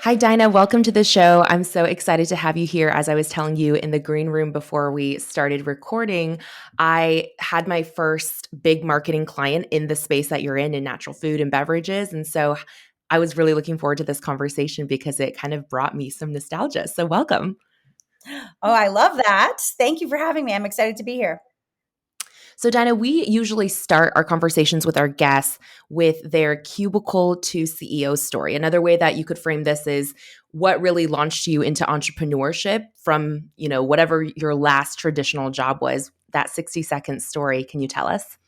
Hi, Dinah. Welcome to the show. I'm so excited to have you here. As I was telling you in the green room before we started recording, I had my first big marketing client in the space that you're in natural food and beverages. And so I was really looking forward to this conversation because it kind of brought me some nostalgia. So, welcome. Oh, I love that. Thank you for having me. I'm excited to be here. So, Dinah, we usually start our conversations with our guests with their cubicle to CEO story. Another way that you could frame this is what really launched you into entrepreneurship from, whatever your last traditional job was. That 60-second story. Can you tell us?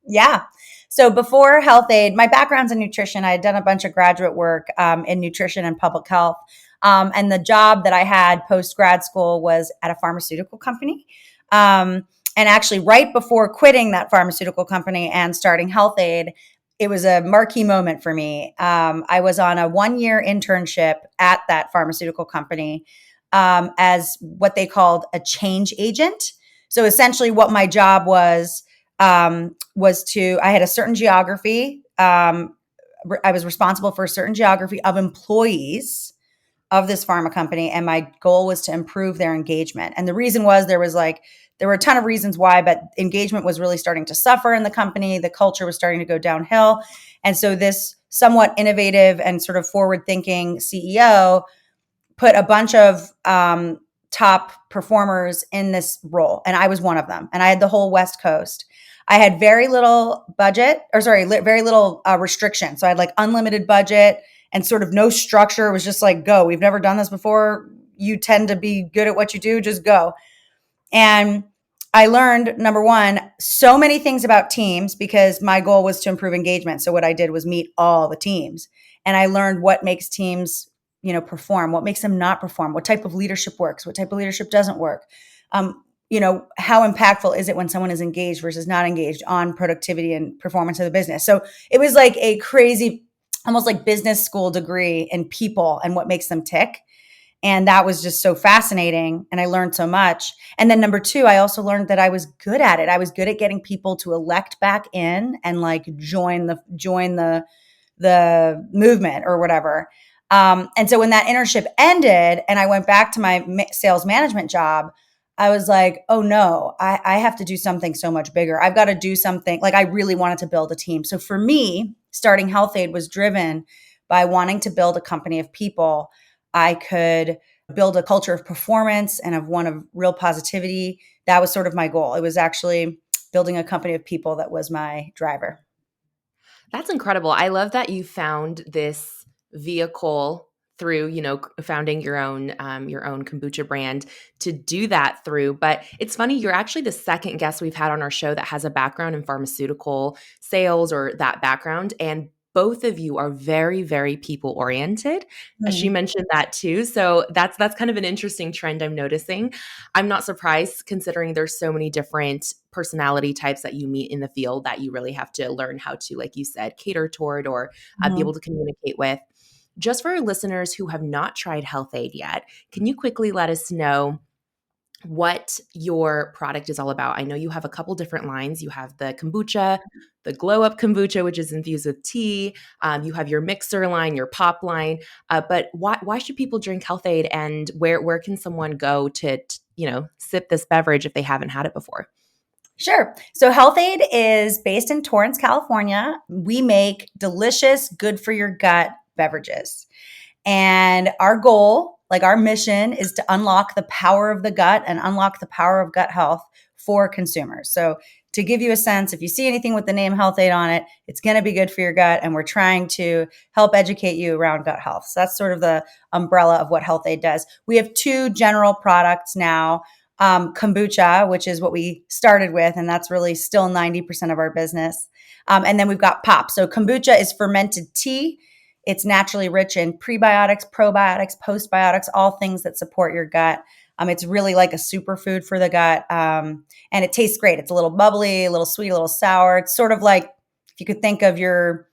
Yeah. So before Health-Ade, my background's in nutrition. I had done a bunch of graduate work in nutrition and public health. And the job that I had post grad school was at a pharmaceutical company. And actually, right before quitting that pharmaceutical company and starting Health-Ade, it was a marquee moment for me. I was on a 1-year internship at that pharmaceutical company as what they called a change agent. So essentially, what my job was to, I had a certain geography. I was responsible for a certain geography of employees of this pharma company. And my goal was to improve their engagement. And the reason was there were a ton of reasons why, but engagement was really starting to suffer in the company. The culture was starting to go downhill. And so this somewhat innovative and sort of forward thinking CEO put a bunch of top performers in this role. And I was one of them. And I had the whole West Coast. I had very little very little restriction. So I had like unlimited budget and sort of no structure. It was just like, go. We've never done this before. You tend to be good at what you do. Just go. And I learned, number one, so many things about teams because my goal was to improve engagement. So what I did was meet all the teams. And I learned what makes teams, perform, what makes them not perform, what type of leadership works, what type of leadership doesn't work. How impactful is it when someone is engaged versus not engaged on productivity and performance of the business? So it was like a crazy, almost like business school degree in people and what makes them tick. And that was just so fascinating. And I learned so much. And then number two, I also learned that I was good at it. I was good at getting people to elect back in and like join the movement or whatever. And so when that internship ended and I went back to my sales management job, I was like, oh no, I have to do something so much bigger. I've got to do something. Like I really wanted to build a team. So for me, starting Health-Ade was driven by wanting to build a company of people. I could build a culture of performance and of one of real positivity. That was sort of my goal. It was actually building a company of people that was my driver. That's incredible. I love that you found this vehicle through, founding your own kombucha brand to do that through. But it's funny, you're actually the second guest we've had on our show that has a background in pharmaceutical sales or that background. And both of you are very, very people oriented. She Mm. mentioned that too. So that's kind of an interesting trend I'm noticing. I'm not surprised considering there's so many different personality types that you meet in the field that you really have to learn how to, like you said, cater toward or be Mhm. able to communicate with. Just for our listeners who have not tried Health-Ade yet, can you quickly let us know what your product is all about? I know you have a couple different lines. You have the kombucha, the glow up kombucha, which is infused with tea. You have your mixer line, your pop line. But why should people drink Health-Ade, and where can someone go to sip this beverage if they haven't had it before? Sure. So Health-Ade is based in Torrance, California. We make delicious, good for your gut beverages. And our goal, like our mission, is to unlock the power of the gut and unlock the power of gut health for consumers. So, to give you a sense, if you see anything with the name Health-Ade on it, it's going to be good for your gut. And we're trying to help educate you around gut health. So, that's sort of the umbrella of what Health-Ade does. We have two general products now. Kombucha, which is what we started with, and that's really still 90% of our business. And then we've got pop. So kombucha is fermented tea. It's naturally rich in prebiotics, probiotics, postbiotics, all things that support your gut. It's really like a superfood for the gut. And it tastes great. It's a little bubbly, a little sweet, a little sour. It's sort of like if you could think of your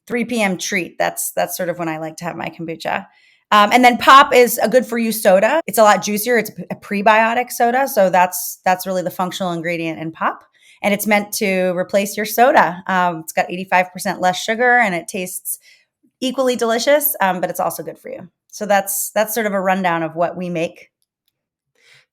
3 p.m. treat. That's sort of when I like to have my kombucha. And then pop is a good for you soda. It's a lot juicier. It's a prebiotic soda. So that's really the functional ingredient in pop. And it's meant to replace your soda. It's got 85% less sugar and it tastes equally delicious, but it's also good for you. So that's sort of a rundown of what we make.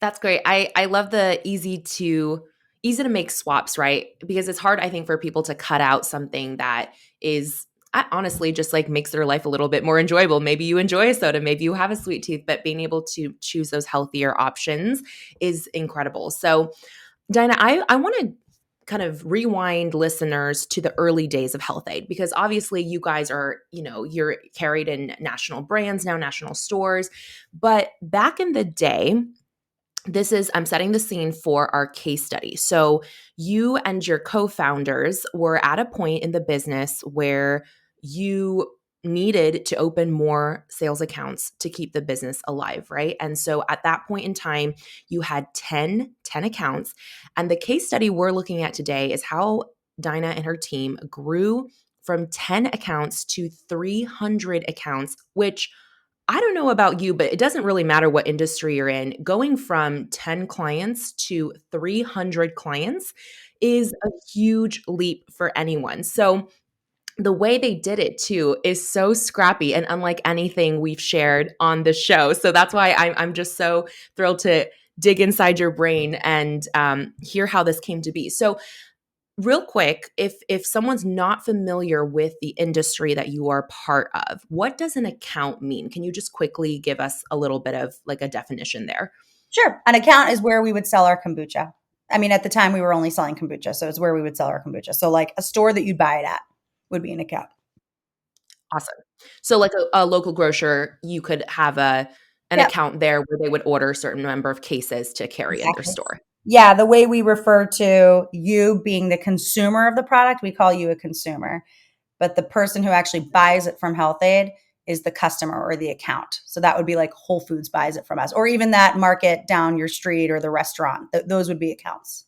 That's great. I love the easy to make swaps, right? Because it's hard, I think, for people to cut out something that is honestly just like makes their life a little bit more enjoyable. Maybe you enjoy a soda, maybe you have a sweet tooth, but being able to choose those healthier options is incredible. So, Dinah, I want to kind of rewind listeners to the early days of Health-Ade because obviously you guys are, you're carried in national brands now, national stores, but back in the day, I'm setting the scene for our case study. So, you and your co founders were at a point in the business where you needed to open more sales accounts to keep the business alive, right? And so, at that point in time, you had ten accounts. And the case study we're looking at today is how Dinah and her team grew from 10 accounts to 300 accounts, which I don't know about you, but it doesn't really matter what industry you're in. Going from 10 clients to 300 clients is a huge leap for anyone. So, the way they did it too is so scrappy and unlike anything we've shared on the show. So, that's why I'm just so thrilled to dig inside your brain and hear how this came to be. So, real quick, if someone's not familiar with the industry that you are part of, what does an account mean? Can you just quickly give us a little bit of like a definition there? Sure. An account is where we would sell our kombucha. I mean, at the time we were only selling kombucha, so it's where we would sell our kombucha. So like a store that you'd buy it at would be an account. Awesome. So like a local grocer, you could have an Yep, account there where they would order a certain number of cases to carry in their exactly. store. Yeah, the way we refer to you being the consumer of the product, we call you a consumer. But the person who actually buys it from Health-Ade is the customer or the account. So that would be like Whole Foods buys it from us, or even that market down your street or the restaurant. Those would be accounts.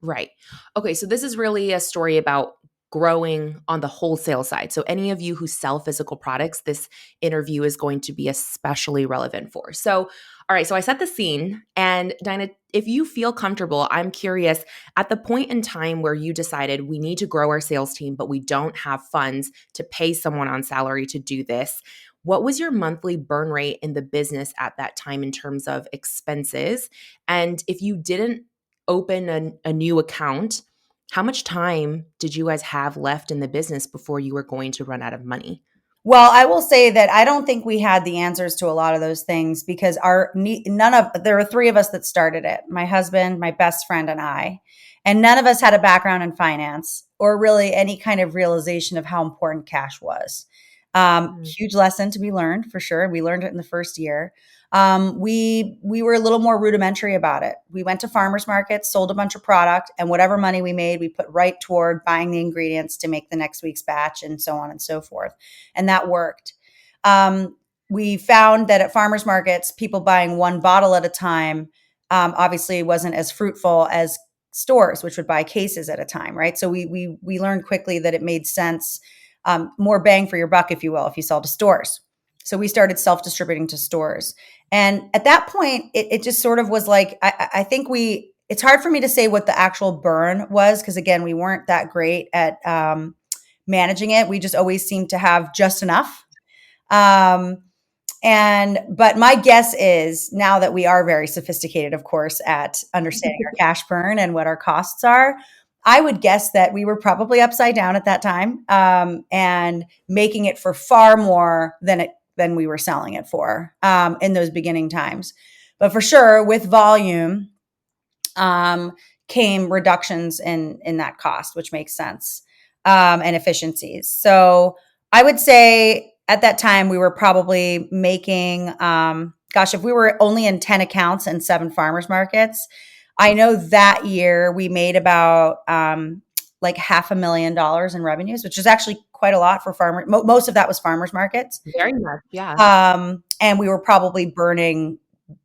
Right. Okay. So this is really a story about growing on the wholesale side. So, any of you who sell physical products, this interview is going to be especially relevant for. So, all right. So, I set the scene. And Dinah, if you feel comfortable, I'm curious at the point in time where you decided we need to grow our sales team, but we don't have funds to pay someone on salary to do this. What was your monthly burn rate in the business at that time in terms of expenses? And if you didn't open a new account, how much time did you guys have left in the business before you were going to run out of money? Well, I will say that I don't think we had the answers to a lot of those things because there were three of us that started it. My husband, my best friend, and I. And none of us had a background in finance or really any kind of realization of how important cash was. Mm. Huge lesson to be learned for sure. We learned it in the first year. We were a little more rudimentary about it. We went to farmers markets, sold a bunch of product, and whatever money we made, we put right toward buying the ingredients to make the next week's batch, and so on and so forth. And that worked. Um, we found that at farmers markets, people buying one bottle at a time obviously wasn't as fruitful as stores, which would buy cases at a time, right? So we learned quickly that it made sense, more bang for your buck, if you will, if you sell to stores. So we started self distributing to stores. And at that point, it just sort of was like, I think it's hard for me to say what the actual burn was because, again, we weren't that great at managing it. We just always seemed to have just enough. Um, but my guess is now that we are very sophisticated, of course, at understanding our cash burn and what our costs are, I would guess that we were probably upside down at that time and making it for far more than we were selling it for in those beginning times. But for sure, with volume came reductions in that cost, which makes sense, and efficiencies. So I would say at that time we were probably making, if we were only in 10 accounts and 7 farmers markets, I know that year we made about like $500,000 in revenues, which is actually quite a lot for farmers. Most of that was farmers markets. Very much, yeah. And we were probably burning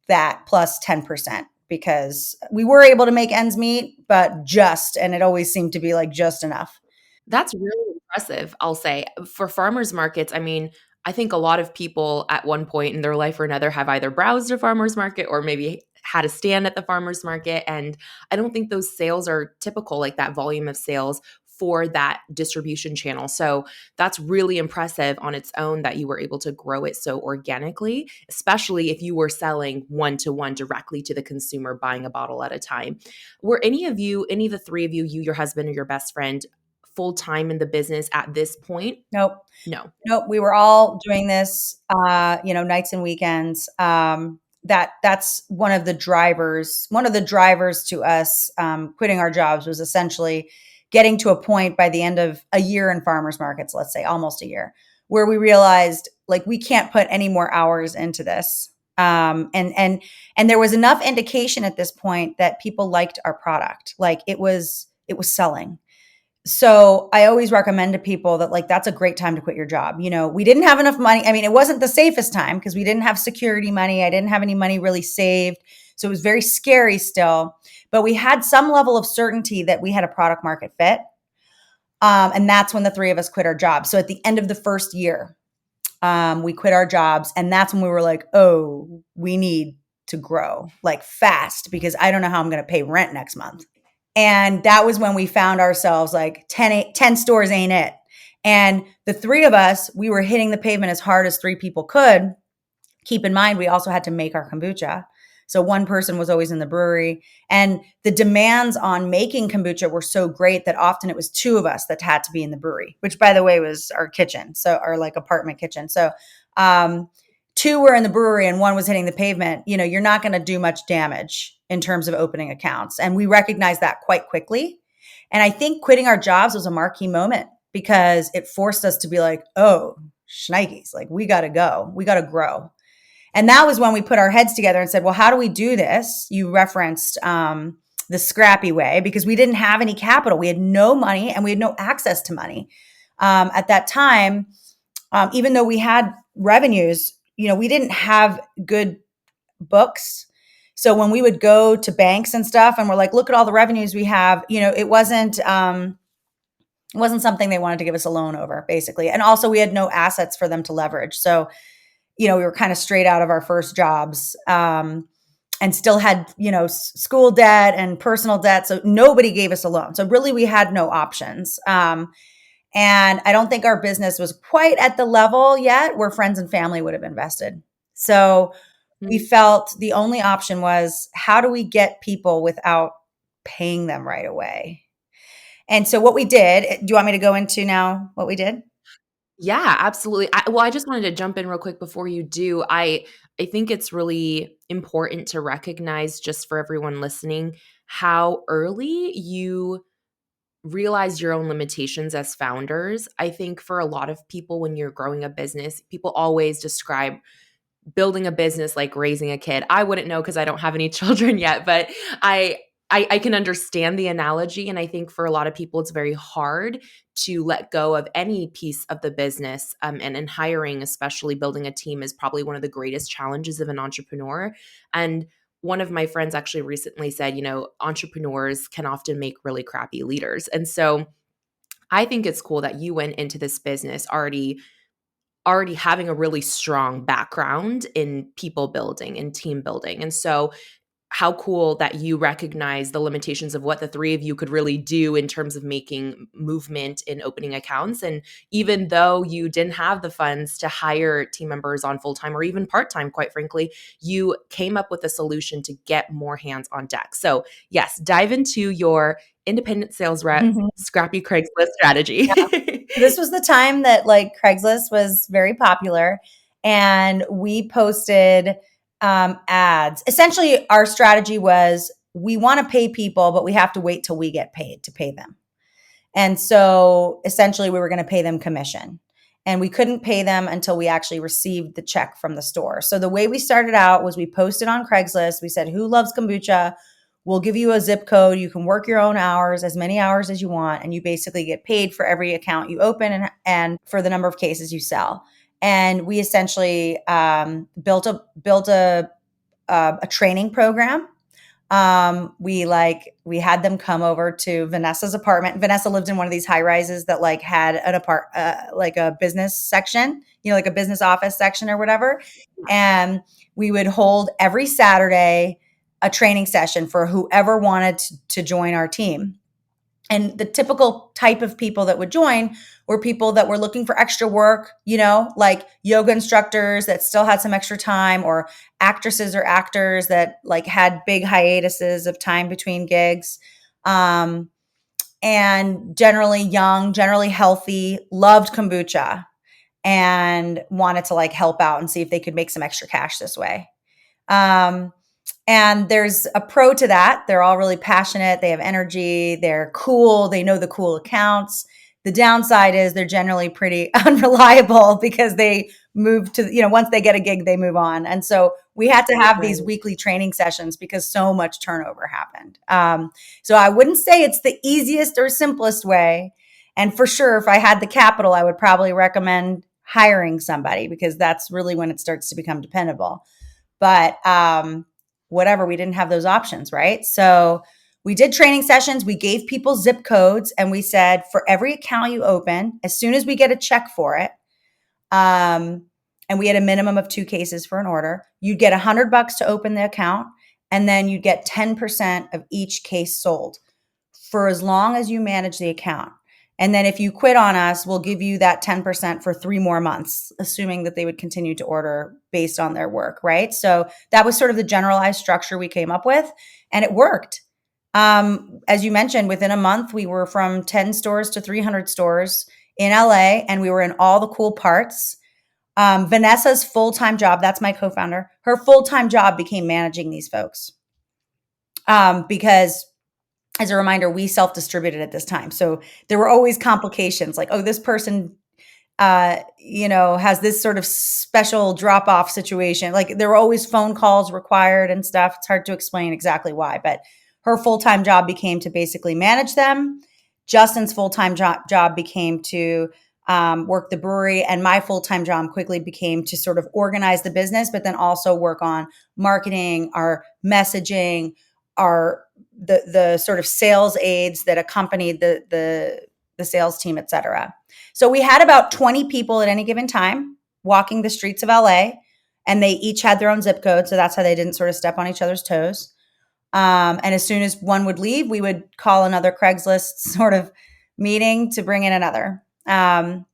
that plus 10% because we were able to make ends meet, and it always seemed to be like just enough. That's really impressive, I'll say. For farmers markets, I mean, I think a lot of people at one point in their life or another have either browsed a farmers market or maybe had a stand at the farmers market. And I don't think those sales are typical, like that volume of sales for that distribution channel. So that's really impressive on its own that you were able to grow it so organically, especially if you were selling one to one directly to the consumer, buying a bottle at a time. Were any of you, any of the three of you, you, your husband, or your best friend, full time in the business at this point? Nope. No. Nope. We were all doing this, nights and weekends. That's one of the drivers. One of the drivers to us quitting our jobs was essentially getting to a point by the end of a year in farmers markets, let's say almost a year, where we realized like we can't put any more hours into this. And there was enough indication at this point that people liked our product. Like it was selling. So I always recommend to people that like that's a great time to quit your job. We didn't have enough money. I mean, it wasn't the safest time because we didn't have security money. I didn't have any money really saved. So it was very scary still, but we had some level of certainty that we had a product market fit. And that's when the three of us quit our jobs. So at the end of the first year, we quit our jobs. And that's when we were like, oh, we need to grow like fast because I don't know how I'm going to pay rent next month. And that was when we found ourselves like 10 stores ain't it. And the three of us, we were hitting the pavement as hard as three people could. Keep in mind, we also had to make our kombucha. So one person was always in the brewery. And the demands on making kombucha were so great that often it was two of us that had to be in the brewery, which by the way was our kitchen. So our like apartment kitchen. So two were in the brewery and one was hitting the pavement. You're not going to do much damage in terms of opening accounts. And we recognized that quite quickly. And I think quitting our jobs was a marquee moment because it forced us to be like, oh, shnikes, like we got to go. We got to grow. And that was when we put our heads together and said, well, how do we do this? You referenced the Scrappy way because we didn't have any capital. We had no money and we had no access to money. At that time, even though we had revenues, we didn't have good books. So when we would go to banks and stuff and we're like, look at all the revenues we have, it wasn't something they wanted to give us a loan over basically. And also we had no assets for them to leverage. So, we were kind of straight out of our first jobs and still had, school debt and personal debt. So nobody gave us a loan. So really we had no options. And I don't think our business was quite at the level yet where friends and family would have invested. So we felt the only option was how do we get people without paying them right away? And so what we did, do you want me to go into now what we did? Yeah, absolutely. I just wanted to jump in real quick before you do. I think it's really important to recognize, just for everyone listening, how early you realize your own limitations as founders. I think for a lot of people, when you're growing a business, people always describe building a business like raising a kid. I wouldn't know because I don't have any children yet, but I can understand the analogy. And I think for a lot of people, it's very hard to let go of any piece of the business. And in hiring, especially building a team, is probably one of the greatest challenges of an entrepreneur. And one of my friends actually recently said, entrepreneurs can often make really crappy leaders. And so I think it's cool that you went into this business already having a really strong background in people building and team building. And so how cool that you recognize the limitations of what the three of you could really do in terms of making movement in opening accounts. And even though you didn't have the funds to hire team members on full-time or even part-time, quite frankly, you came up with a solution to get more hands on deck. So yes, dive into your independent sales rep, Scrappy Craigslist strategy. This was the time that like Craigslist was very popular and we posted ads. Essentially, our strategy was we want to pay people, but we have to wait till we get paid to pay them. And so essentially we were going to pay them commission and we couldn't pay them until we actually received the check from the store. So the way we started out was we posted on Craigslist. We said, who loves kombucha? We'll give you a zip code. You can work your own hours, as many hours as you want. And you basically get paid for every account you open and for the number of cases you sell. And we essentially built a training program. We had them come over to Vanessa's apartment. Vanessa lived in one of these high rises that like had like a business section, like a business office section or whatever. And we would hold every Saturday a training session for whoever wanted to join our team. And the typical type of people that would join were people that were looking for extra work, like yoga instructors that still had some extra time, or actresses or actors that like had big hiatuses of time between gigs. Um, and generally young, generally healthy, loved kombucha and wanted to like help out and see if they could make some extra cash this way. Um, and there's a pro to that. They're all really passionate. They have energy. They're cool. They know the cool accounts. The downside is they're generally pretty unreliable because they move to, once they get a gig, they move on. And so we had to have these Right. weekly training sessions because so much turnover happened. So I wouldn't say it's the easiest or simplest way. And for sure, if I had the capital, I would probably recommend hiring somebody because that's really when it starts to become dependable. But whatever, we didn't have those options, right? So we did training sessions. We gave people zip codes and we said, for every account you open, as soon as we get a check for it, um, and we had a minimum of 2 cases for an order, you'd get $100 to open the account, and then you'd get 10% of each case sold for as long as you manage the account. And then if you quit on us, we'll give you that 10% for 3 more months, assuming that they would continue to order based on their work, right? So that was sort of the generalized structure we came up with, and it worked. As you mentioned, within a month, we were from 10 stores to 300 stores in LA, and we were in all the cool parts. Vanessa's full-time job, that's my co-founder, her full-time job became managing these folks, because as a reminder, we self-distributed at this time. So there were always complications like, oh, this person, has this sort of special drop-off situation. Like there were always phone calls required and stuff. It's hard to explain exactly why, but her full-time job became to basically manage them. Justin's full-time job became to work the brewery, and my full-time job quickly became to sort of organize the business, but then also work on marketing, our messaging, our the sort of sales aids that accompanied the sales team, et cetera. So we had about 20 people at any given time walking the streets of LA, and they each had their own zip code. So that's how they didn't sort of step on each other's toes. And as soon as one would leave, we would call another Craigslist sort of meeting to bring in another. And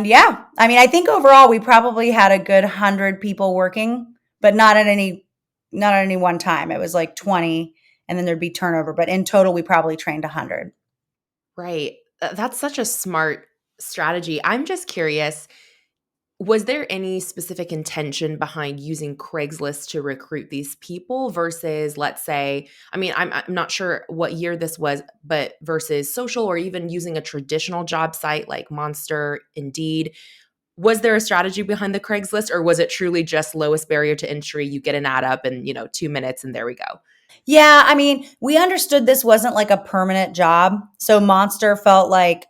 yeah, I mean, I think overall we probably had a good 100 people working, but not at any one time. It was like 20, and then there'd be turnover. But in total, we probably trained 100. Right. That's such a smart strategy. I'm just curious, was there any specific intention behind using Craigslist to recruit these people versus, let's say, I mean, I'm not sure what year this was, but versus social or even using a traditional job site like Monster, Indeed? Was there a strategy behind the Craigslist, or was it truly just lowest barrier to entry? You get an ad up in, 2 minutes and there we go. Yeah, I mean, we understood this wasn't like a permanent job. So Monster felt like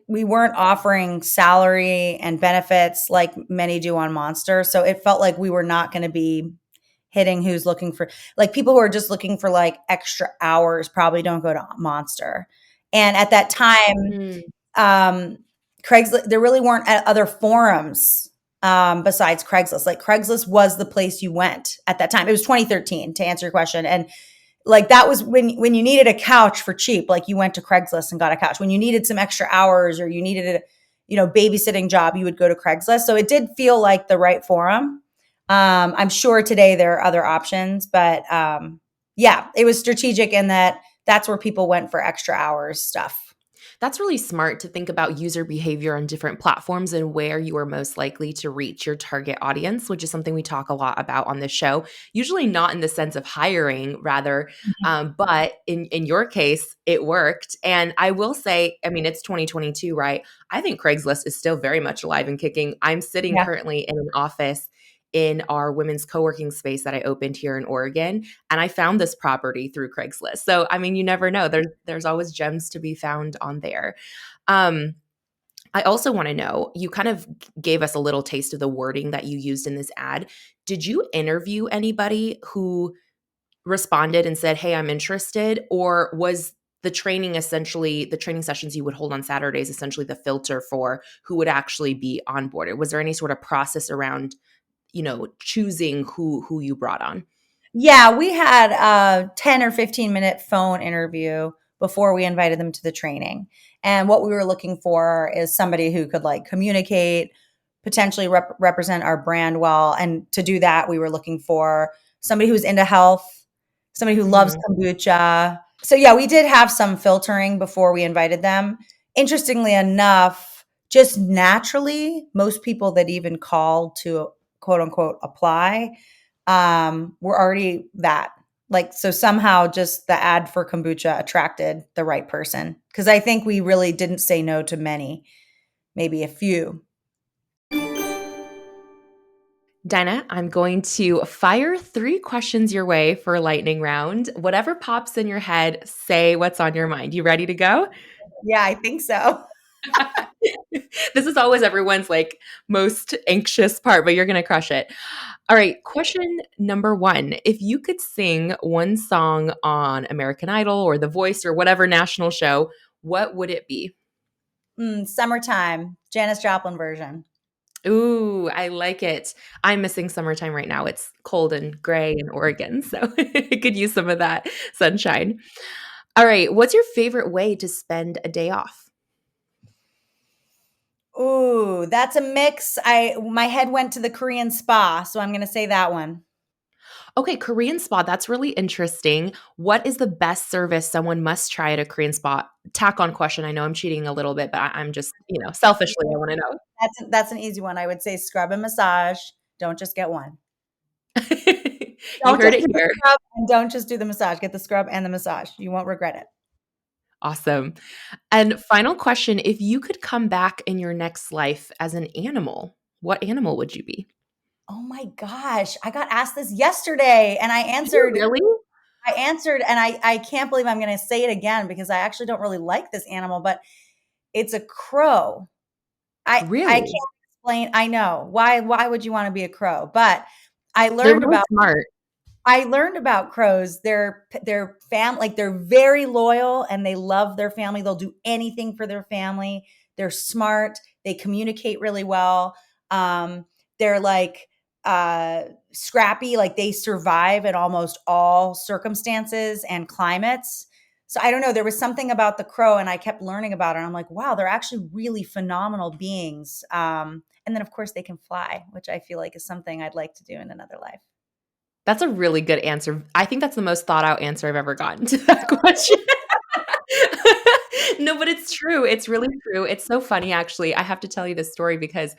we weren't offering salary and benefits like many do on Monster. So it felt like we were not going to be hitting who's looking for, like, people who are just looking for like extra hours probably don't go to Monster. And at that time, Mm, um, Craigslist, there really weren't other forums besides Craigslist. Like Craigslist was the place you went at that time. It was 2013, to answer your question. And like that was when you needed a couch for cheap, like you went to Craigslist and got a couch. When you needed some extra hours or you needed a, babysitting job, you would go to Craigslist. So it did feel like the right forum. I'm sure today there are other options, but yeah, it was strategic in that that's where people went for extra hours stuff. That's really smart to think about user behavior on different platforms and where you are most likely to reach your target audience, which is something we talk a lot about on this show. Usually not in the sense of hiring, rather, but in your case, it worked. And I will say, I mean, it's 2022, right? I think Craigslist is still very much alive and kicking. I'm sitting Yeah. currently in an office in our women's co-working space that I opened here in Oregon, and I found this property through Craigslist. So, I mean, you never know. There's always gems to be found on there. Um, I also want to know, you kind of gave us a little taste of the wording that you used in this ad. Did you interview anybody who responded and said, "Hey, I'm interested," or was the training essentially the training sessions you would hold on Saturdays essentially the filter for who would actually be onboarded? Was there any sort of process around choosing who you brought on? Yeah, we had a 10 or 15-minute phone interview before we invited them to the training. And what we were looking for is somebody who could like communicate, potentially represent our brand well. And to do that, we were looking for somebody who's into health, somebody who loves Mhm. kombucha. So yeah, we did have some filtering before we invited them. Interestingly enough, just naturally, most people that even call to quote unquote apply were already that. Like, so somehow just the ad for kombucha attracted the right person. Cause I think we really didn't say no to many, maybe a few. Dinah, I'm going to fire 3 questions your way for a lightning round. Whatever pops in your head, say what's on your mind. You ready to go? Yeah, I think so. This is always everyone's like most anxious part, but you're going to crush it. All right, question number 1. If you could sing one song on American Idol or The Voice or whatever national show, what would it be? Summertime, Janis Joplin version. Ooh, I like it. I'm missing summertime right now. It's cold and gray in Oregon, so I could use some of that sunshine. All right, what's your favorite way to spend a day off? Ooh, that's a mix. My head went to the Korean spa, so I'm gonna say that one. Okay, Korean spa, that's really interesting. What is the best service someone must try at a Korean spa? Tack on question. I know I'm cheating a little bit, but I'm just, selfishly, I want to know. That's an easy one. I would say scrub and massage. Don't just get one. You Don't heard just it do the here. scrub and don't just do the massage. Get the scrub and the massage. You won't regret it. Awesome. And final question, if you could come back in your next life as an animal, what animal would you be? Oh my gosh, I got asked this yesterday and Did you really? I answered and I can't believe I'm going to say it again because I actually don't really like this animal, but it's a crow. I can't Really? explain. I know. Why would you want to be a crow? But I They're learned really about smart. I learned about crows. They're like they're very loyal and they love their family. They'll do anything for their family. They're smart. They communicate really well. Um, they're like scrappy. Like they survive in almost all circumstances and climates. So I don't know. There was something about the crow, and I kept learning about it. And I'm like, wow, they're actually really phenomenal beings. And then of course they can fly, which I feel like is something I'd like to do in another life. That's a really good answer. I think that's the most thought out answer I've ever gotten to that question. No, but it's true. It's really true. It's so funny actually. I have to tell you this story because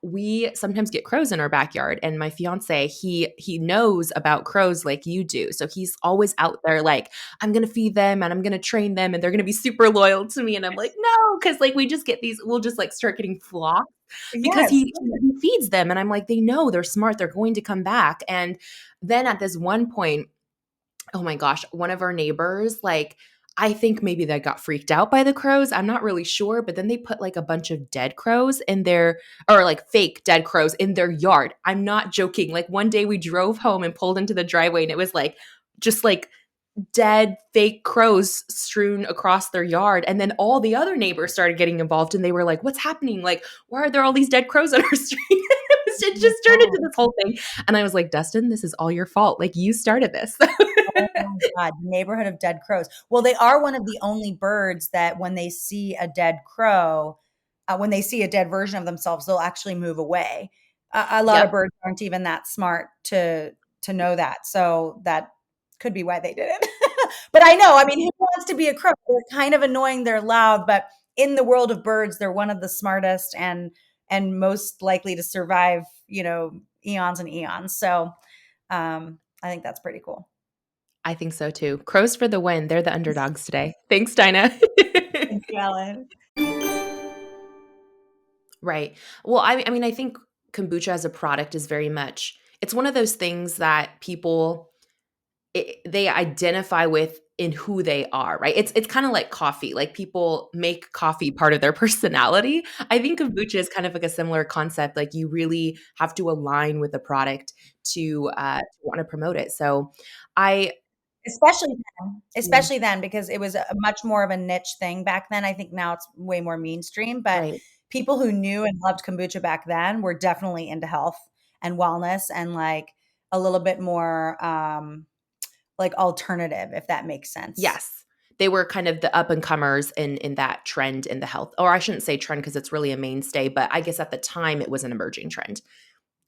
we sometimes get crows in our backyard and my fiance, he knows about crows like you do. So he's always out there like, I'm going to feed them and I'm going to train them and they're going to be super loyal to me and I'm like, "No," cuz like we just get these we'll just like start getting flocks because Yes. he feeds them and I'm like, "They know, they're smart, they're going to come back." And then at this one point, oh my gosh, one of our neighbors, like, I think maybe they got freaked out by the crows. I'm not really sure, but then they put like a bunch of dead crows in their, or like fake dead crows in their yard. I'm not joking. Like one day we drove home and pulled into the driveway and it was like, just like dead fake crows strewn across their yard. And then all the other neighbors started getting involved and they were like, "What's happening? Like, why are there all these dead crows on our street?" It just turned into this whole thing. And I was like, "Dustin, this is all your fault. Like, you started this." Oh my God, neighborhood of dead crows. Well, they are one of the only birds that when they see a dead crow, when they see a dead version of themselves, they'll actually move away. A lot of Yep. birds aren't even that smart to know that. So that could be why they did it. But I know, I mean, who wants to be a crow? They're kind of annoying, they're loud, but in the world of birds, they're one of the smartest and most likely to survive, eons and eons. So I think that's pretty cool. I think so too. Crows for the win. They're the underdogs today. Thanks, Dinah. Thank you, Ellen. Right. Well, I mean, I think kombucha as a product is very much it's one of those things that people they identify with in who they are, right? It's kind of like coffee. Like people make coffee part of their personality. I think kombucha is kind of like a similar concept. Like you really have to align with the product to want to promote it. So I Especially then because it was a much more of a niche thing back then. I think now it's way more mainstream, but right. people who knew and loved kombucha back then were definitely into health and wellness and like a little bit more like alternative, if that makes sense. Yes. They were kind of the up and comers in that trend in the health. Or I shouldn't say trend because it's really a mainstay, but I guess at the time it was an emerging trend.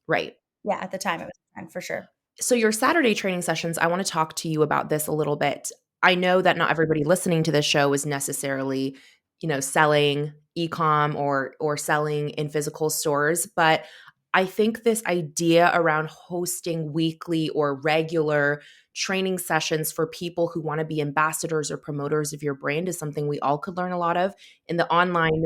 Right. Yeah, at the time it was a trend for sure. So your Saturday training sessions, I want to talk to you about this a little bit. I know that not everybody listening to this show is necessarily, selling e-com or selling in physical stores, but I think this idea around hosting weekly or regular training sessions for people who want to be ambassadors or promoters of your brand is something we all could learn a lot of in the online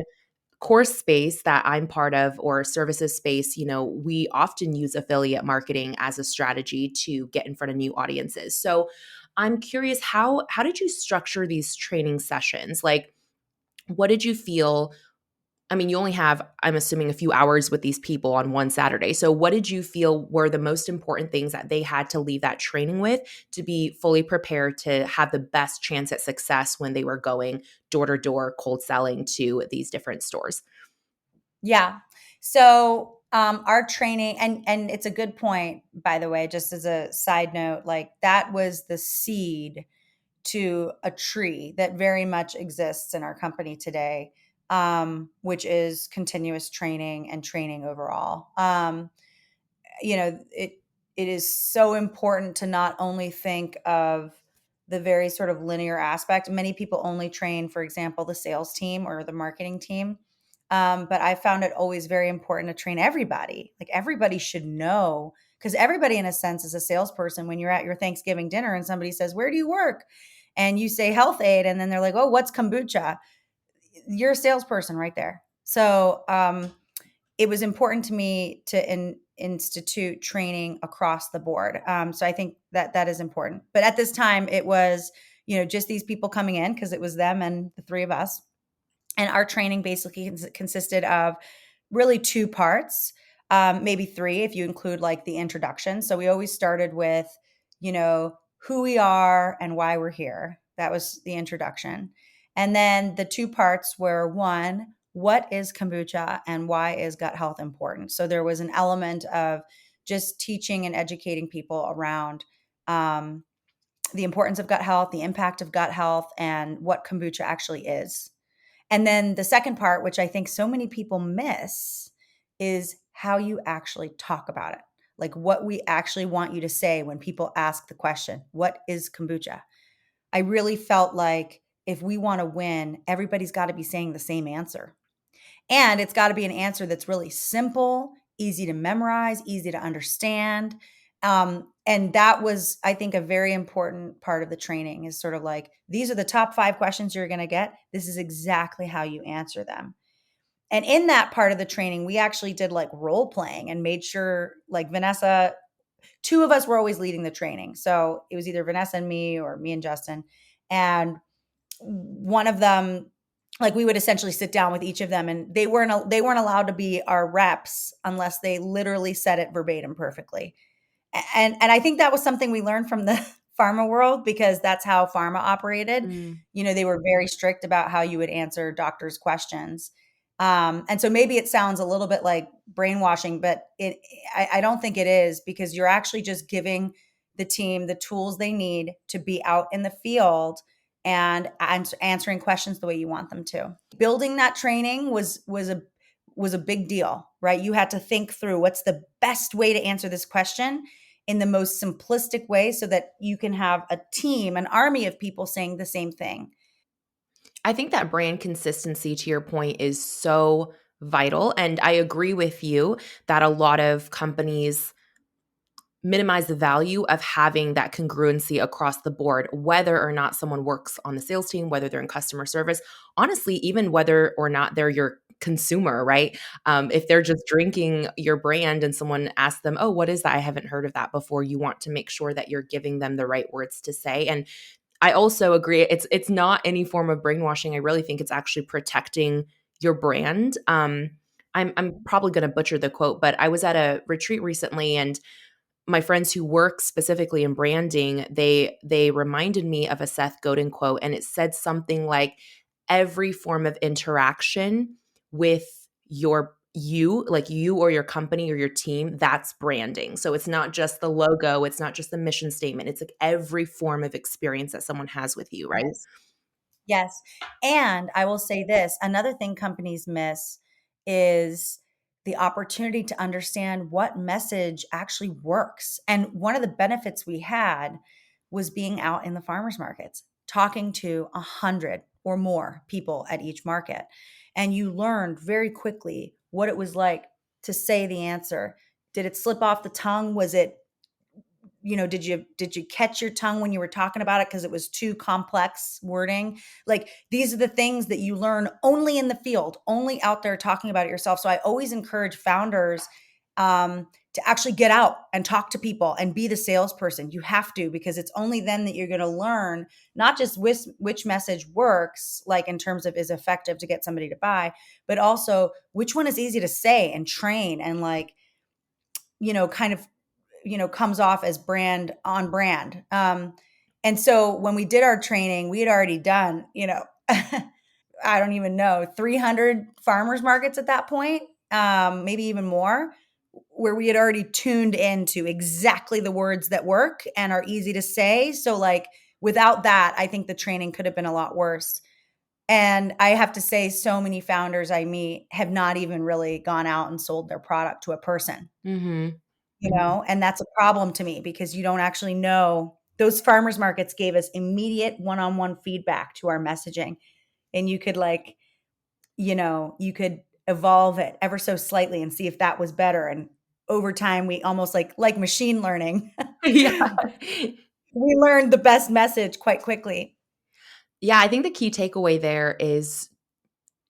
course space that I'm part of or services space. We often use affiliate marketing as a strategy to get in front of new audiences. So I'm curious, how did you structure these training sessions? Like, what did you feel? I mean, you only have, I'm assuming, a few hours with these people on one Saturday. So what did you feel were the most important things that they had to leave that training with to be fully prepared to have the best chance at success when they were going door to door cold selling to these different stores? Yeah. So our training, and it's a good point, by the way, just as a side note, like that was the seed to a tree that very much exists in our company today, which is continuous training and training overall. It is so important to not only think of the very sort of linear aspect. Many people only train, for example, the sales team or the marketing team. But I found it always very important to train everybody. Like everybody should know, because everybody, in a sense, is a salesperson. When you're at your Thanksgiving dinner and somebody says, "Where do you work?" and you say Health-Ade, and then they're like, "Oh, what's kombucha?" You're a salesperson right there. So it was important to me to institute training across the board. So I think that that is important. But at this time, it was, just these people coming in because it was them and the three of us. And our training basically consisted of really two parts, maybe three if you include like the introduction. So we always started with, who we are and why we're here. That was the introduction. And then the two parts were one, what is kombucha and why is gut health important? So there was an element of just teaching and educating people around the importance of gut health, the impact of gut health, and what kombucha actually is. And then the second part, which I think so many people miss, is how you actually talk about it. Like what we actually want you to say when people ask the question, what is kombucha? I really felt like if we want to win, everybody's got to be saying the same answer. And it's got to be an answer that's really simple, easy to memorize, easy to understand. And that was, I think, a very important part of the training is sort of like, these are the top 5 questions you're going to get. This is exactly how you answer them. And in that part of the training, we actually did like role playing and made sure, like Vanessa, two of us were always leading the training. So it was either Vanessa and me or me and Justin. And one of them, like we would essentially sit down with each of them, and they weren't allowed to be our reps unless they literally said it verbatim perfectly. And I think that was something we learned from the pharma world because that's how pharma operated. Mm. They were very strict about how you would answer doctors' questions. And so maybe it sounds a little bit like brainwashing, but I don't think it is, because you're actually just giving the team the tools they need to be out in the field and answering questions the way you want them to. Building that training was a big deal, right? You had to think through what's the best way to answer this question in the most simplistic way so that you can have a team, an army of people saying the same thing. I think that brand consistency, to your point, is so vital. And I agree with you that a lot of companies minimize the value of having that congruency across the board, whether or not someone works on the sales team, whether they're in customer service, honestly, even whether or not they're your consumer, right? If they're just drinking your brand and someone asks them, oh, what is that? I haven't heard of that before. You want to make sure that you're giving them the right words to say. And I also agree, it's not any form of brainwashing. I really think it's actually protecting your brand. I'm probably going to butcher the quote, but I was at a retreat recently, and my friends who work specifically in branding, they reminded me of a Seth Godin quote, and it said something like, every form of interaction with your you, like you or your company or your team, that's branding. So it's not just the logo, it's not just the mission statement. It's like every form of experience that someone has with you, right? Yes. Yes. And I will say this, another thing companies miss is the opportunity to understand what message actually works. And one of the benefits we had was being out in the farmers markets, talking to 100 or more people at each market. And you learned very quickly what it was like to say the answer. Did it slip off the tongue? Was it, did you catch your tongue when you were talking about it because it was too complex wording? Like, these are the things that you learn only in the field, only out there talking about it yourself. So I always encourage founders to actually get out and talk to people and be the salesperson. You have to, because it's only then that you're going to learn not just which message works, like in terms of is effective to get somebody to buy, but also which one is easy to say and train and like, kind of, comes off as brand on brand. And so when we did our training, we had already done, I don't even know, 300 farmers markets at that point, maybe even more, where we had already tuned into exactly the words that work and are easy to say. So, like, without that, I think the training could have been a lot worse. And I have to say, so many founders I meet have not even really gone out and sold their product to a person, Mhm. and that's a problem to me because you don't actually know. Those farmers markets gave us immediate one-on-one feedback to our messaging. And you could you could evolve it ever so slightly and see if that was better. And over time, we almost like machine learning, Yeah. we learned the best message quite quickly. Yeah, I think the key takeaway there is,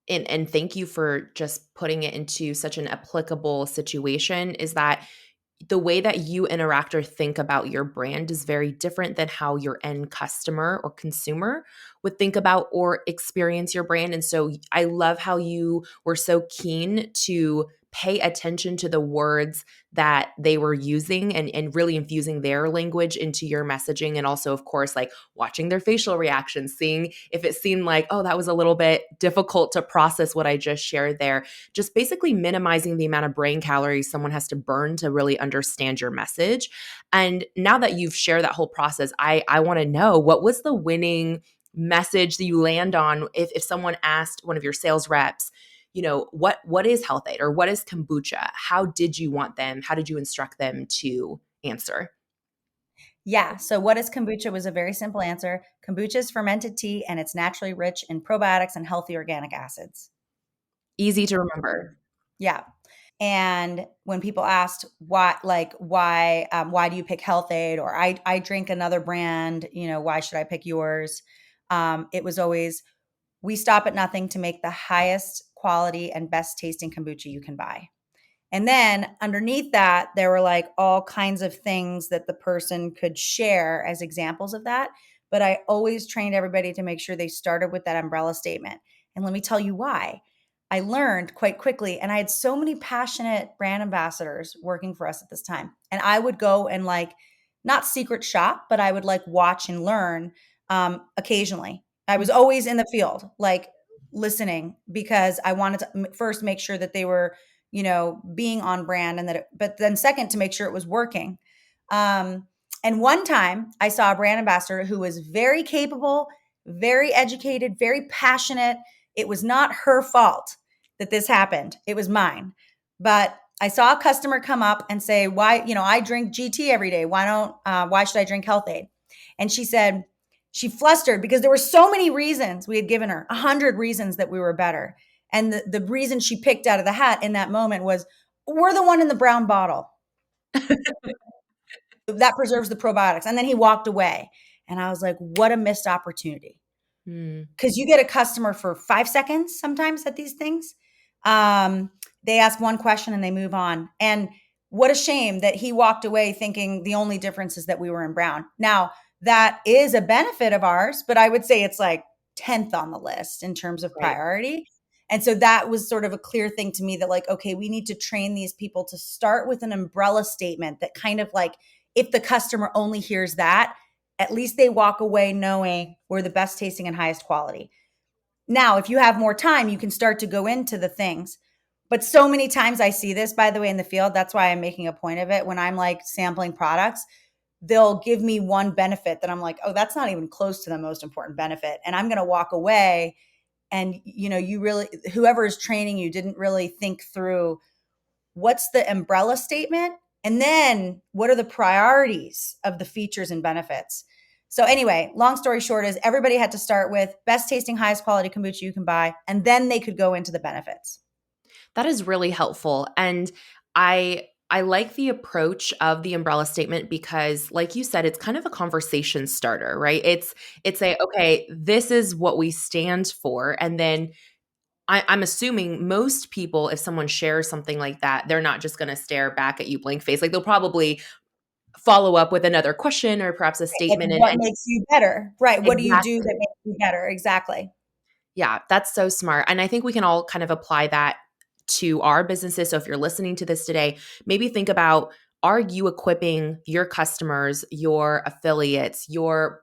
and thank you for just putting it into such an applicable situation, is that the way that you interact or think about your brand is very different than how your end customer or consumer would think about or experience your brand. And so I love how you were so keen to pay attention to the words that they were using, and really infusing their language into your messaging. And also, of course, like watching their facial reactions, seeing if it seemed like, oh, that was a little bit difficult to process what I just shared there. Just basically minimizing the amount of brain calories someone has to burn to really understand your message. And now that you've shared that whole process, I want to know, what was the winning message that you land on if someone asked one of your sales reps, what is Health-Ade or what is kombucha? How did you want them? How did you instruct them to answer? Yeah. So, what is kombucha was a very simple answer. Kombucha is fermented tea and it's naturally rich in probiotics and healthy organic acids. Easy to remember. Yeah. And when people asked why do you pick Health-Ade, or I drink another brand, why should I pick yours? It was always, we stop at nothing to make the highest quality and best tasting kombucha you can buy. And then underneath that, there were like all kinds of things that the person could share as examples of that. But I always trained everybody to make sure they started with that umbrella statement. And let me tell you why. I learned quite quickly, and I had so many passionate brand ambassadors working for us at this time. And I would go and like, not secret shop, but I would like watch and learn occasionally. I was always in the field, like listening, because I wanted to first make sure that they were being on brand, and but then second, to make sure it was working. And one time I saw a brand ambassador who was very capable, very educated, very passionate. It was not her fault that this happened. It was mine. But I saw a customer come up and say, why, I drink GT every day. Why should I drink Health-Ade? And she said, she flustered because there were so many reasons we had given her, 100 reasons that we were better. And the reason she picked out of the hat in that moment was, we're the one in the brown bottle that preserves the probiotics. And then he walked away. And I was like, what a missed opportunity. Hmm. Because you get a customer for 5 seconds sometimes at these things. They ask one question and they move on. And what a shame that he walked away thinking the only difference is that we were in brown. Now, that is a benefit of ours, but I would say it's like 10th on the list in terms of Right. priority. And so that was sort of a clear thing to me that, like, okay, we need to train these people to start with an umbrella statement that kind of like, if the customer only hears that, at least they walk away knowing we're the best tasting and highest quality. Now, if you have more time, you can start to go into the things. But so many times I see this, by the way, in the field. That's why I'm making a point of it. When I'm like sampling products, they'll give me one benefit that I'm like, oh, that's not even close to the most important benefit. And I'm going to walk away. And, you really, whoever is training you didn't really think through what's the umbrella statement and then what are the priorities of the features and benefits. So anyway, long story short is everybody had to start with best tasting, highest quality kombucha you can buy, and then they could go into the benefits. That is really helpful. And I like the approach of the umbrella statement because like you said, it's kind of a conversation starter, right? It's a okay, this is what we stand for. And then I'm assuming most people, if someone shares something like that, they're not just going to stare back at you blank face. Like they'll probably follow up with another question or perhaps a Like statement. what And makes you better? Right. What do you do that exactly. makes you better? Exactly. Yeah, that's so smart. And I think we can all kind of apply that to our businesses. So if you're listening to this today, maybe think about, are you equipping your customers, your affiliates, your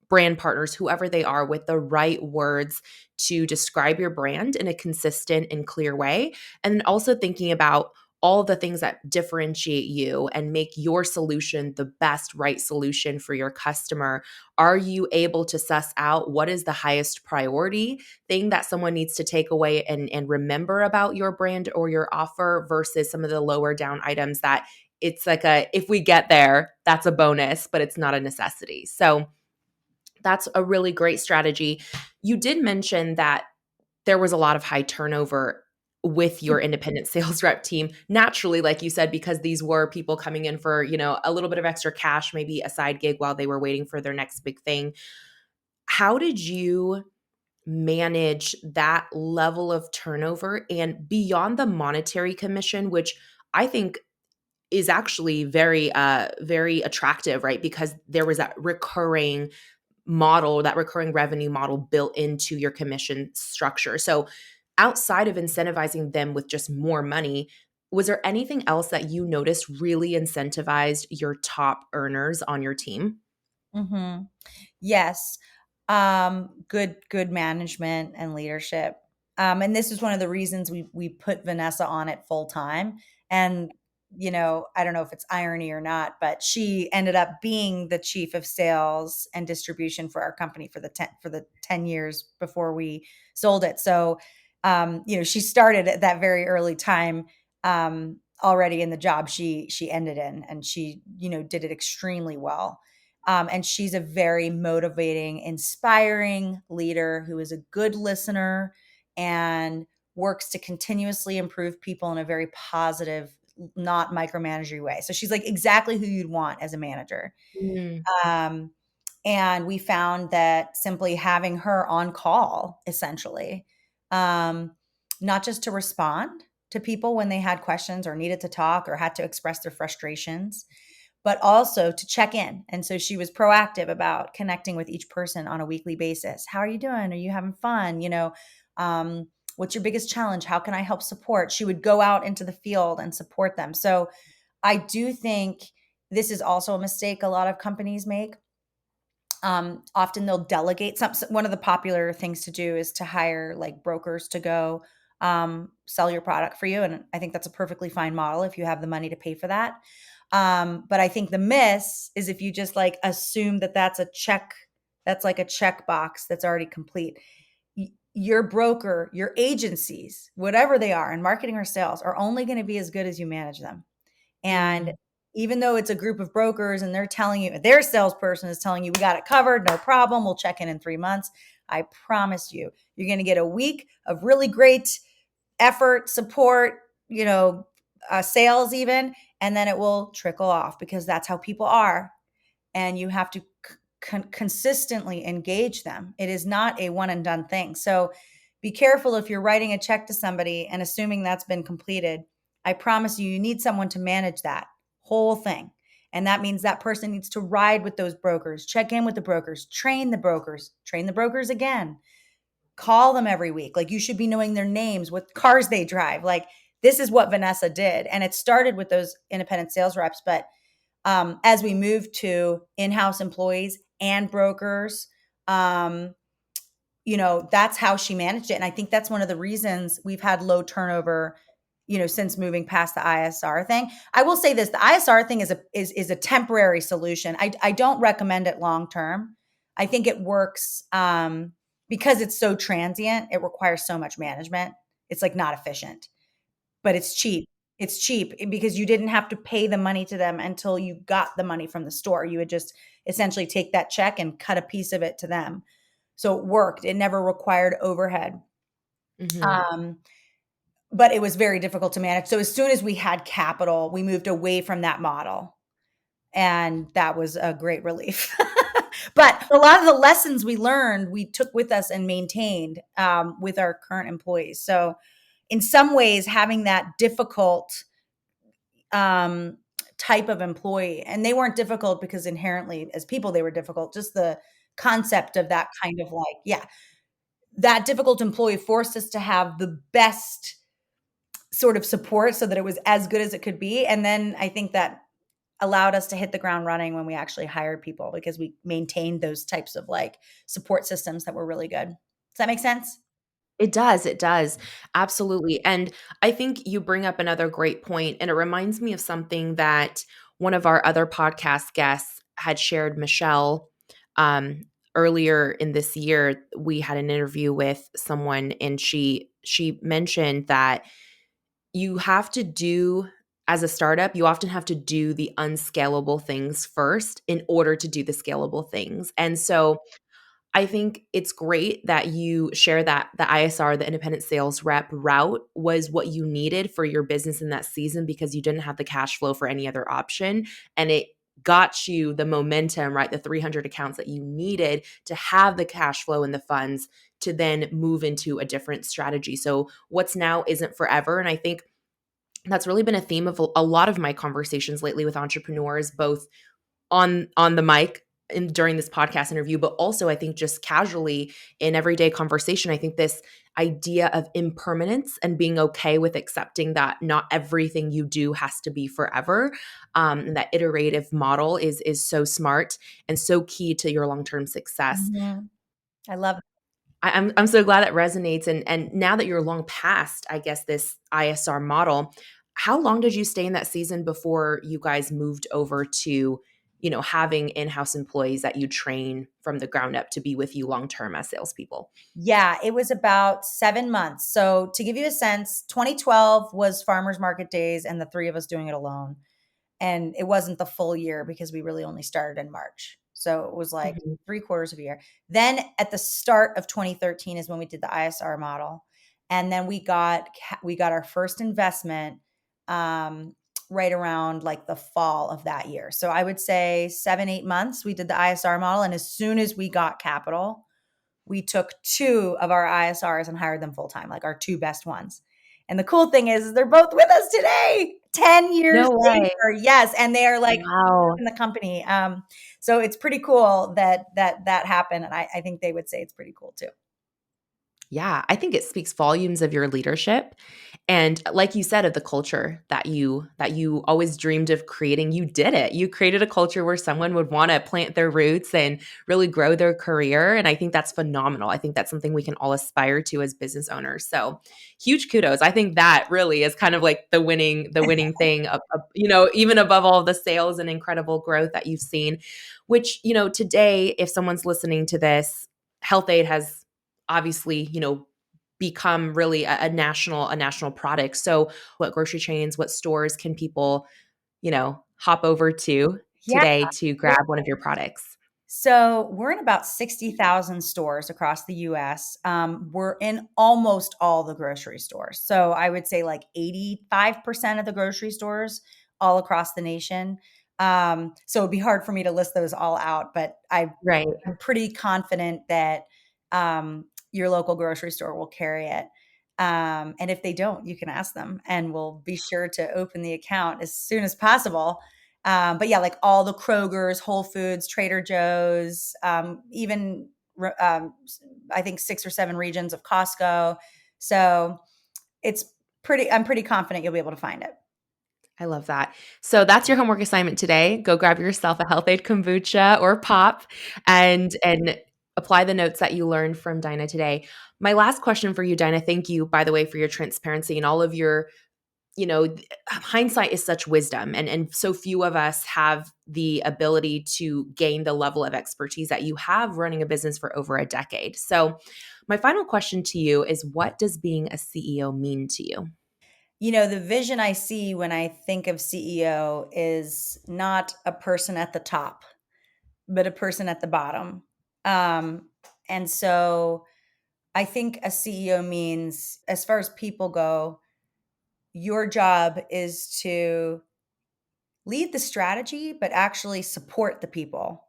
brand partners, whoever they are, with the right words to describe your brand in a consistent and clear way? And then also thinking about all the things that differentiate you and make your solution the best right solution for your customer. Are you able to suss out what is the highest priority thing that someone needs to take away and remember about your brand or your offer versus some of the lower down items that it's like a, if we get there, that's a bonus, but it's not a necessity. So that's a really great strategy. You did mention that there was a lot of high turnover with your independent sales rep team. Naturally, like you said, because these were people coming in for, a little bit of extra cash, maybe a side gig while they were waiting for their next big thing. How did you manage that level of turnover and beyond the monetary commission, which I think is actually very attractive, right? Because there was that recurring model, that recurring revenue model built into your commission structure. So outside of incentivizing them with just more money, was there anything else that you noticed really incentivized your top earners on your team? Mm-hmm. Yes. Good management and leadership. And this is one of the reasons we put Vanessa on it full time. And I don't know if it's irony or not, but she ended up being the chief of sales and distribution for our company for the 10 years before we sold it. So she started at that very early time, already in the job she ended in, and she did it extremely well. And she's a very motivating, inspiring leader who is a good listener and works to continuously improve people in a very positive, not micromanagery way. So she's like exactly who you'd want as a manager. Mm, Um, and we found that simply having her on call, essentially, um, not just to respond to people when they had questions or needed to talk or had to express their frustrations, but also to check in. And so she was proactive about connecting with each person on a weekly basis. How are you doing? Are you having fun? Um, what's your biggest challenge? How can I help support? She would go out into the field and support them. So I do think this is also a mistake a lot of companies make. Often they'll delegate some. One of the popular things to do is to hire like brokers to go sell your product for you. And I think that's a perfectly fine model if you have the money to pay for that. But I think the miss is if you just like assume that that's like a check box that's already complete. Your broker, your agencies, whatever they are in marketing or sales, are only going to be as good as you manage them. And mm, even though it's a group of brokers and they're telling you, their salesperson is telling you, we got it covered, no problem, we'll check in 3 months. I promise you, you're going to get a week of really great effort, support, sales even, and then it will trickle off because that's how people are. And you have to consistently engage them. It is not a one and done thing. So be careful if you're writing a check to somebody and assuming that's been completed. I promise you, you need someone to manage that whole thing. And that means that person needs to ride with those brokers, check in with the brokers, train the brokers again, call them every week. Like you should be knowing their names, what cars they drive. Like this is what Vanessa did. And it started with those independent sales reps. But as we move to in-house employees and brokers, that's how she managed it. And I think that's one of the reasons we've had low turnover, since moving past the ISR thing. I will say this, the ISR thing is a temporary solution. I don't recommend it long term. I think it works because it's so transient, it requires so much management. It's like not efficient, but it's cheap. It's cheap because you didn't have to pay the money to them until you got the money from the store. You would just essentially take that check and cut a piece of it to them. So it worked. It never required overhead. Mhm. Um, but it was very difficult to manage. So as soon as we had capital, we moved away from that model. And that was a great relief. But a lot of the lessons we learned, we took with us and maintained with our current employees. So in some ways, having that difficult um, type of employee, and they weren't difficult because inherently as people, they were difficult, just the concept of that kind of like, yeah, that difficult employee forced us to have the best sort of support so that it was as good as it could be. And then I think that allowed us to hit the ground running when we actually hired people because we maintained those types of like support systems that were really good. Does that make sense? It does, it does. Absolutely, and I think you bring up another great point, and it reminds me of something that one of our other podcast guests had shared, Michelle, um, earlier in this year. We had an interview with someone, and she mentioned that you have to do as a startup, you often have to do the unscalable things first in order to do the scalable things, and so I think it's great that you share that the ISR, the independent sales rep route, was what you needed for your business in that season because you didn't have the cash flow for any other option. And it got you the momentum, right? The 300 accounts that you needed to have the cash flow and the funds to then move into a different strategy. So, what's now isn't forever. And I think that's really been a theme of a lot of my conversations lately with entrepreneurs, both on the mic during this podcast interview, but also I think just casually in everyday conversation. I think this idea of impermanence and being okay with accepting that not everything you do has to be forever, and that iterative model is so smart and so key to your long term success. Mhm. I love it. I'm so glad that resonates. And now that you're long past, I guess, this ISR model, how long did you stay in that season before you guys moved over to, having in-house employees that you train from the ground up to be with you long term as salespeople? Yeah, it was about 7 months. So to give you a sense, 2012 was farmers market days and the three of us doing it alone. And it wasn't the full year because we really only started in March. So it was like Mhm. 3/4 of a year. Then at the start of 2013 is when we did the ISR model. And then we got our first investment um, right around like the fall of that year. So I would say 7, 8 months we did the ISR model. And as soon as we got capital, we took two of our ISRs and hired them full time, like our two best ones. And the cool thing is they're both with us today, 10 years No way. later. Yes. And they are like Wow. in the company. So it's pretty cool that happened. And I think they would say it's pretty cool too. Yeah, I think it speaks volumes of your leadership and, like you said, of the culture that you always dreamed of creating. You did it. You created a culture where someone would want to plant their roots and really grow their career, and I think that's phenomenal. I think that's something we can all aspire to as business owners. So, huge kudos. I think that really is kind of like the winning thing of, even above all the sales and incredible growth that you've seen, which, today if someone's listening to this, Health-Ade has obviously, become really a national product. So what grocery chains, what stores can people, hop over to Yeah. today to grab one of your products? So we're in about 60,000 stores across the US. We're in almost all the grocery stores. So I would say like 85% of the grocery stores all across the nation. So it'd be hard for me to list those all out, but Right. I'm pretty confident that your local grocery store will carry it. And if they don't, you can ask them and we'll be sure to open the account as soon as possible. But yeah, like all the Kroger's, Whole Foods, Trader Joe's, even I think 6 or 7 regions of Costco. So it's I'm pretty confident you'll be able to find it. I love that. So that's your homework assignment today. Go grab yourself a Health-Ade kombucha or pop and apply the notes that you learned from Dinah today. My last question for you, Dinah, thank you, by the way, for your transparency and all of your hindsight is such wisdom, and so few of us have the ability to gain the level of expertise that you have running a business for over a decade. So my final question to you is, what does being a CEO mean to you? The vision I see when I think of CEO is not a person at the top, but a person at the bottom. And so I think a CEO means, as far as people go, your job is to lead the strategy, but actually support the people.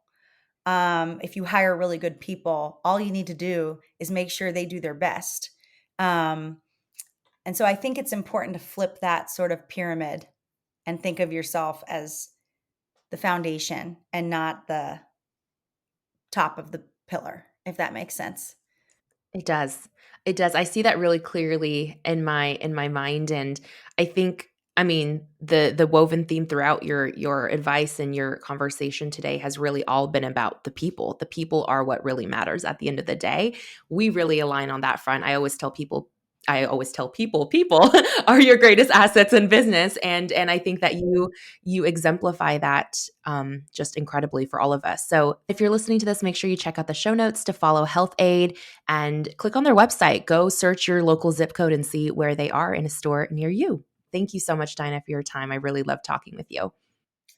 If you hire really good people, all you need to do is make sure they do their best. Um, and so I think it's important to flip that sort of pyramid and think of yourself as the foundation and not the top of the pillar, if that makes sense. It does. It does. I see that really clearly in my mind, and I think, I mean, the woven theme throughout your advice and your conversation today has really all been about the people. The people are what really matters at the end of the day. We really align on that front. I always tell people are your greatest assets in business, and I think that you exemplify that just incredibly for all of us. So if you're listening to this, make sure you check out the show notes to follow Health-Ade and click on their website. Go search your local zip code and see where they are in a store near you. Thank you so much, Dinah, for your time. I really love talking with you.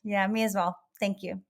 Yeah, me as well. Thank you.